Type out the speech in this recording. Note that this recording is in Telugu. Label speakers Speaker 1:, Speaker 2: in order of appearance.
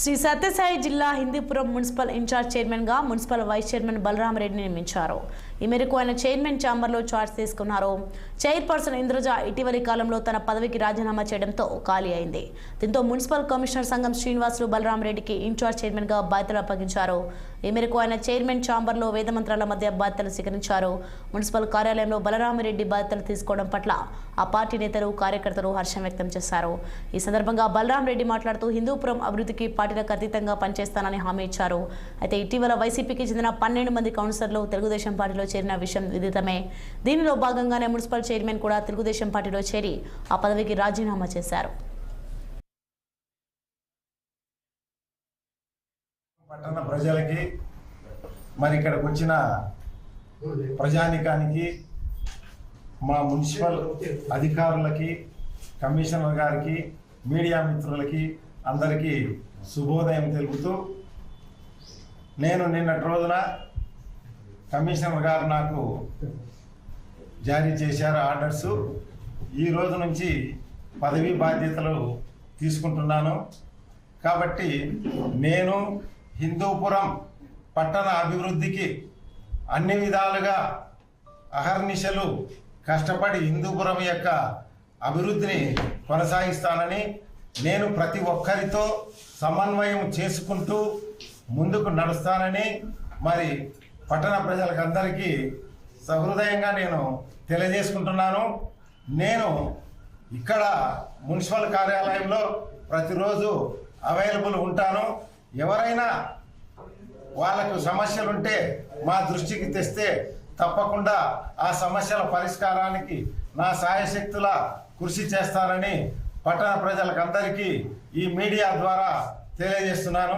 Speaker 1: శ్రీ సత్యసాయి జిల్లా హిందూపురం మున్సిపల్ ఇన్ఛార్జ్ చైర్మన్గా మున్సిపల్ వైస్ చైర్మన్ బలరామరెడ్డిని నియమించారు. ఈ మేరకు ఆయన చైర్మన్ ఛాంబర్లో చార్జ్ తీసుకున్నారు. చైర్పర్సన్ ఇంద్రజ ఇటీవలి కాలంలో తన పదవికి రాజీనామా చేయడంతో ఖాళీ అయింది. దీంతో మున్సిపల్ కమిషనర్ సంఘం శ్రీనివాసులు బలరామరెడ్డికి ఇన్ఛార్జ్ చైర్మన్గా బాధ్యతలు అప్పగించారు. ఈ మేరకు ఆయన చైర్మన్ ఛాంబర్లో వేదమంత్రాల మధ్య బాధ్యతలు స్వీకరించారు. మున్సిపల్ కార్యాలయంలో బలరామరెడ్డి బాధ్యతలు తీసుకోవడం పట్ల ఆ పార్టీ నేతలు కార్యకర్తలు హర్షం వ్యక్తం చేశారు. ఈ సందర్భంగా బలరామరెడ్డి మాట్లాడుతూ హిందూపురం అభివృద్ధికి పార్టీలకు అతీతంగా పనిచేస్తానని హామీ ఇచ్చారు. అయితే ఇటీవల వైసీపీకి చెందిన 12 మంది కౌన్సిలర్లు తెలుగుదేశం పార్టీలో చేరిన విషయం విదితమే. దీనిలో భాగంగానే మున్సిపల్ చైర్మన్ కూడా తెలుగుదేశం పార్టీలో చేరి ఆ పదవికి రాజీనామా చేశారు.
Speaker 2: పట్టణ ప్రజలకి మరి ఇక్కడికి వచ్చిన ప్రజానికానికి మా మున్సిపల్ అధికారులకి కమిషనర్ గారికి మీడియా మిత్రులకి అందరికీ శుభోదయం తెలుపుతూ, నేను నిన్నటి రోజున కమిషనర్ గారు నాకు జారీ చేశారు ఆర్డర్స్. ఈ రోజు నుంచి పదవీ బాధ్యతలు తీసుకుంటున్నాను. కాబట్టి నేను హిందూపురం పట్టణ అభివృద్ధికి అన్ని విధాలుగా అహర్నిశలు కష్టపడి హిందూపురం యొక్క అభివృద్ధిని కొనసాగిస్తానని, నేను ప్రతి ఒక్కరితో సమన్వయం చేసుకుంటూ ముందుకు నడుస్తానని మరి పట్టణ ప్రజలకందరికీ సహృదయంగా నేను తెలియజేసుకుంటున్నాను. నేను ఇక్కడ మున్సిపల్ కార్యాలయంలో ప్రతిరోజు అవైలబుల్ ఉంటాను. ఎవరైనా వాళ్ళకు సమస్యలుంటే మా దృష్టికి తెస్తే తప్పకుండా ఆ సమస్యల పరిష్కారానికి నా సాయశక్తుల కృషి చేస్తానని పట్టణ ప్రజలకందరికీ ఈ మీడియా ద్వారా తెలియజేస్తున్నాను.